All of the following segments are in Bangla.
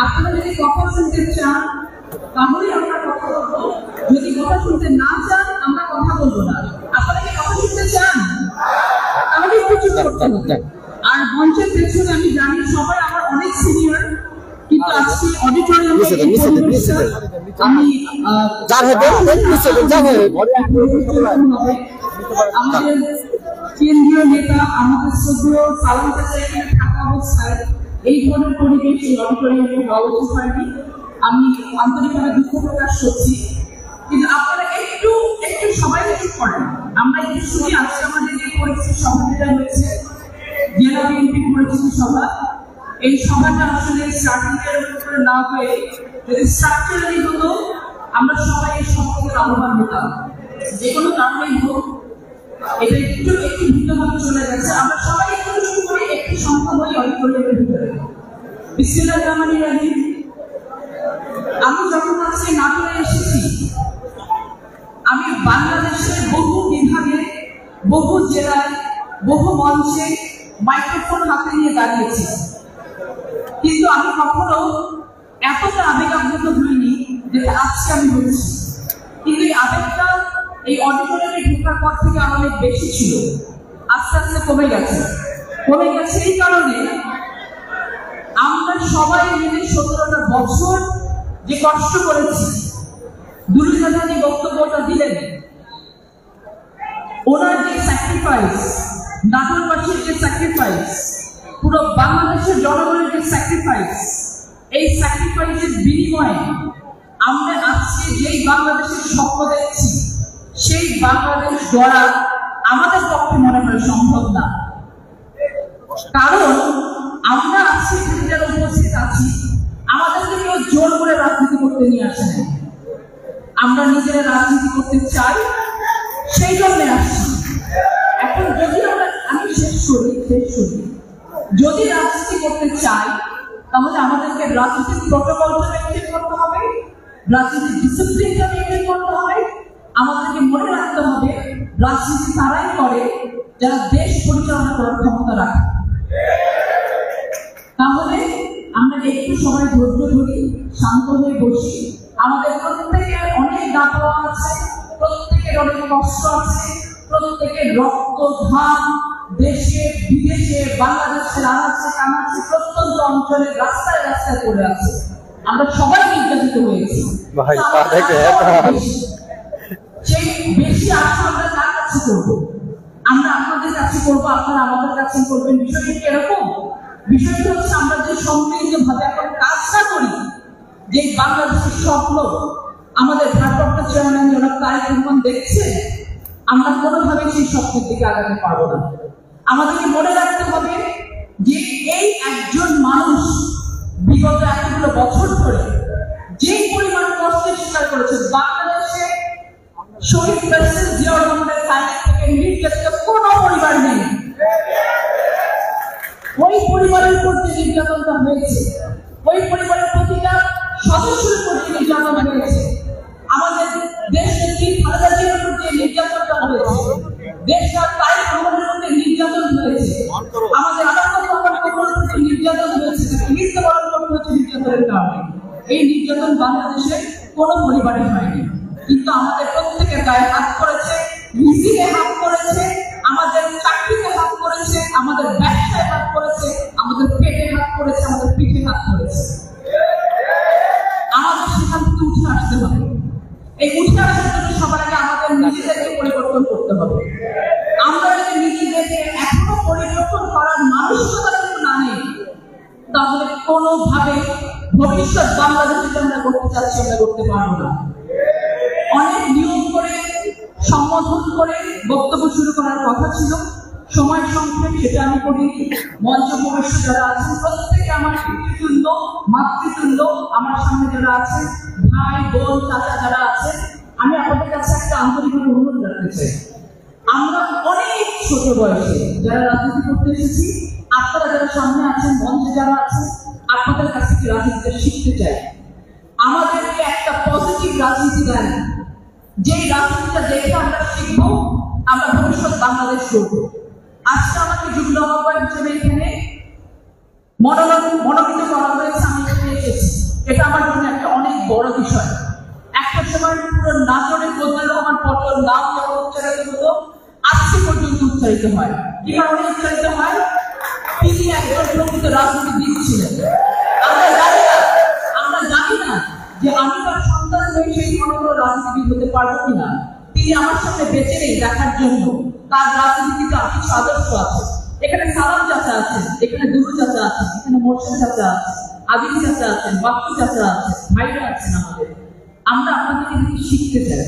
আপনারা যদি কথা শুনতে চান তাহলে আমরা কথা বলবো, যদি কথা শুনতে না চান আমরা কথা বলবো না। আপনারা কি কথা শুনতে চান? তাহলে একটু চুপ করতে হবে। আর মঞ্চের পেছনে আমি জানি সবাই আমার অনেক সিনিয়র, কিন্তু আজকে অডিটোরিয়ামে আমি আমাদের কেন্দ্রীয় নেতা আমাদের শ্রদ্ধেয় সালাম চাচা এখানে থাকা অবস্থায় এই ধরনের পরিবেশ এই অডিটোরিয়ামে হওয়া উচিত হয়নি। আমি আন্তরিকভাবে দুঃখ প্রকাশ করছি, কিন্তু আপনারা একটু একটু সবাই একটু করেন। আমরা একটু শুনি আজকে আমাদের যে পরিস্থিতি সভাটা হয়েছে, জেলা বিএনপি পরিস্থিতি সভা, এই সভাটা আসলে স্ট্রাকচারের উপরে না হয়ে যদি স্ট্রাকচারালি হতো আমরা সবাই এই সভাকে লাভবান হতাম। যে কোনো কারণেই হোক এটা একটু একটু ভিন্নভাবে চলে গেছে। আমরা সবাই একটু একটু করে একটি সংখ্যা হয়ে অডিটোরিয়ামের ভিতরে। বিসমিল্লাহির রহমানির রহিম। আমি যখন আজকে নাটোরে এসেছি, আমি বাংলাদেশের বহু বিভাগে, বহু জেলায়, বহু মঞ্চে মাইক্রোফোন হাতে নিয়ে দাঁড়িয়েছি, কিন্তু আমি কখনো এতটা আবেগাপ্লুত হইনি যেটা আজকে আমি বলছি। কিন্তু এই আবেগটা এই অডিটোরিয়ামে ঢোকার পর থেকে আমার অনেক বেশি ছিল, আস্তে আস্তে কমে গেছে। এই কারণে আমরা সবাই মিলে 17টা বছর যে কষ্ট করেছি, দুলুজাদা যে বক্তব্যটা দিলেন, ওনার যে স্যাক্রিফাইস, নাটোরবাসীর যে স্যাক্রিফাইস, পুরো বাংলাদেশের জনগণের যে স্যাক্রিফাইস, এই স্যাক্রিফাইসের বিনিময়ে আমরা আজকে যেই বাংলাদেশের স্বপ্ন দেখছি, সেই বাংলাদেশ গড়া আমাদের পক্ষে মনে হয় সম্ভব না। কারণ আমরা আজকে যারা উপস্থিত আছি, আমাদেরকে কেউ জোর করে রাজনীতি করতে নিয়ে আসে না। আমরা নিজেরা রাজনীতি করতে চাই, সেই জন্য আসছি। এখন যদি আমি শেষ করি, যদি রাজনীতি করতে চাই তাহলে আমাদেরকে রাজনীতির প্রটোকলটা মেনটেন করতে হবে, রাজনীতির ডিসিপ্লিনটা মেনটেন করতে হবে। আমাদেরকে মনে রাখতে হবে রাজনীতি তারাই করে যারা দেশ পরিচালনা করার ক্ষমতা রাখে। তাহলে আমরা একটু সবাই ধৈর্য ধরি, শান্ত হয়ে বসি। আমাদের প্রত্যেকের অনেক দাপড়া আছে, প্রত্যেকের অনেক কষ্ট আছে, প্রত্যেকের রক্ত ঘাম দেশে বিদেশে বাংলাদেশের আনাচে কানাচে প্রত্যন্ত অঞ্চলের রাস্তায় রাস্তায় পড়ে আছে। আমরা সবাই নির্যাতিত হয়েছি। সেই বেশি আশা আমরা কার কাছে করবো? আমরা আপনাদের কাছে করবো, আপনারা আমাদের কাছে করবেন। বিষয়টি কিরকম? বিষয়টি হচ্ছে আমরা যে সম্মিলিত ভাবে এখন কাজটা করি, যে বাংলাদেশের স্বপ্ন আমাদের ভারপ্রাপ্ত চেয়ারম্যান জনাব তারেক রহমান দেখছে, আমরা কোনোভাবেই সেই স্বপ্নের দিকে আগাতে পারবো না। আমাদেরকে মনে রাখতে হবে যে এই একজন মানুষ বিগত এতগুলো বছর ধরে যে পরিমাণ কষ্টের স্বীকার করেছে, বাংলাদেশে শহীদ প্রেসিডেন্ট জিয়াউর রহমানের সাইড থেকে নির্যাতিত কোনো পরিবার নেই। ওই পরিবারের উপর যে নির্যাতনটা হয়েছে, ওই পরিবারের প্রতিটা সদস্যের উপর যে নির্যাতন হয়েছে, আমাদের দেশের যে খালেদা জিয়ার উপর যে নির্যাতনটা হয়েছে, দেশটার তারেক রহমানের উপর নির্যাতন হয়েছে, আমাদের নির্যাতন হয়েছে, মৃত্যুবরণ করতে হচ্ছে নির্যাতনের কারণে। এই নির্যাতন বাংলাদেশে কোনো পরিবারে হয়নি, কিন্তু আমাদের প্রত্যেকের গায়ে হাত করেছে, রিজিকে হাত করেছে, আমাদের চাকরিতে হাত করেছে, আমাদের ব্যবসায় হাত করেছে, আমাদের পেটে হাত করেছে, আমাদের পিঠে হাত করেছে। আমাদের সেখান থেকে উঠে আসতে হবে। এই উঠে আসার জন্য সবার আগে আমাদের নিজেদেরকে পরিবর্তন করতে হবে। আমরা যদি নিজেদেরকে এখনো পরিবর্তন করার মানসিকতা না নেই, তাহলে কোনোভাবে ভবিষ্যৎ বাংলাদেশে আমরা করতে চাচ্ছি আমরা করতে পারবো না। অনেক নিয়ম করে সম্বোধন করে বক্তব্য শুরু করার কথা ছিল, সময় সংক্ষেপ, সেটা আমি করিনি। মঞ্চ উপবিষ্ট যারা আছেন প্রত্যেকে আমার পিতৃতুল্য, মাতৃতুল্য, আমার সামনে যারা আছেন ভাই বোন চাচা যারা আছেন, আমি আপনাদের কাছে একটা আন্তরিকভাবে অনুরোধ রাখতে চাই। আমরা অনেক ছোট বয়সে যারা রাজনীতি করতে এসেছি, আপনারা যারা সামনে আছেন, মঞ্চে যারা আছেন, আপনাদের কাছ থেকে রাজনীতিটা শিখতে চাই। আমাদেরকে একটা পজিটিভ রাজনীতি দেন, যে রাজনীতিটা দেখে আমরা শিখব, আমরা ভবিষ্যৎ বাংলাদেশ করব। আজকে আমাকে যুগ্ম আহ্বায়ক হিসেবে এখানে মনোনীত করা হয়েছে। আমি এসেছি, এটা আমার জন্য একটা অনেক বড় বিষয়। একটা সময় পুরো নাটোরে ফজলুর রহমান পটল নাম যখন উচ্চারিত হতো, আজকে পর্যন্ত উচ্চারিত হয়। কিভাবে উচ্চারিত হয়? তিনি একজন প্রকৃত রাজনীতিবিদ ছিলেন। আমরা জানি না যে আমি তার সন্তান হয়ে সেই ধরনের রাজনীতিবিদ হতে পারবো কিনা। তিনি আমার সামনে বেঁচে নেই দেখার জন্য তার রাজনীতিতে কিছু আদর্শ আছে। এখানে সালাম চাচা আছেন, এখানে দুরু চাচা আছেন, এখানে মোর্শেদ চাচা আছেন, আদিল চাচা আছেন, বাপ্পু চাচা আছেন, ভাইরা আছেন আমাদের। আমরা আপনাদেরকে দেখে শিখতে চাই,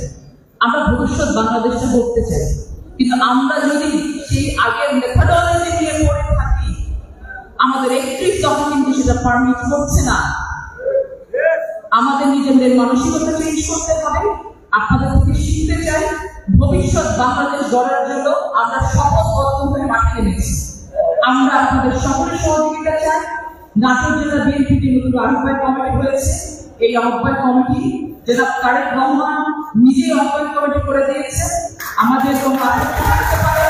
আমরা ভবিষ্যৎ বাংলাদেশটা করতে চাই। কিন্তু আমরা যদি সেই আগের মেথডোলজি নিয়ে পড়ে থাকি, আমাদের 31 দফা কিন্তু সেটা পারমিট করছে না। আমাদের নিজেদের মানসিকতা চেঞ্জ করতে হবে। আপনাদের থেকে শিখতে চাই, ভবিষ্যৎ বাংলাদেশ গড়ার জন্য আমরা শপথবদ্ধ হয়ে মাঠে নেমেছি। আমরা আপনাদের সকলের সহযোগিতা চাই। নাটোর জেলা বিএনপিতে নতুন আহ্বায়ক কমিটি হয়েছে। এই আহ্বায়ক কমিটি জনাব তারেক রহমান নিজেই আহ্বায়ক কমিটি করে দিয়েছে। আমাদের কোনো আপত্তি থাকতে পারে,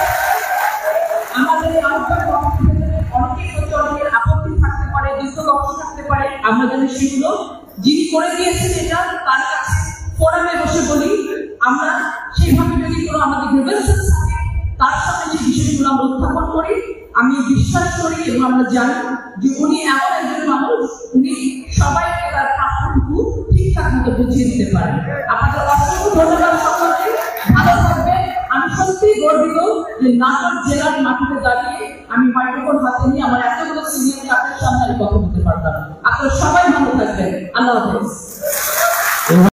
আমাদের আহ্বায়ক কমিটিতে অনেকের প্রতি অনেকের আপত্তি থাকতে পারে, দীর্ঘপক্ষ থাকতে পারে। আমরা যেন সেগুলো যিনি করে দিয়েছেন এটা তার কাছে ফোরামে বসে বলি। আমরা সেইভাবে যদি কোনো আমাদের গ্রিভেন্সেস থাকে তার সাথে সেই বিষয়গুলো আমরা উত্থাপন করি। আমি বিশ্বাস করি এবং আমরা জানি যে উনি এমন একজন মানুষ, উনি সবাইকে তার প্রাপ্যটুকু ঠিকঠাক মতো বুঝিয়ে দিতে পারেন। আপনাদের অসংখ্য ধন্যবাদ সকলকে, ভালো থাকবেন। আমি সত্যিই গর্বিত যে নাটোর জেলার মাটিতে দাঁড়িয়ে আমি মাইক্রোফোন হাতে নিয়ে আমার এতগুলো সিনিয়র চাপের সামনে আমি কথা বলতে পারতাম। আপনারা সবাই ভালো থাকবেন। আল্লাহ হাফেজ।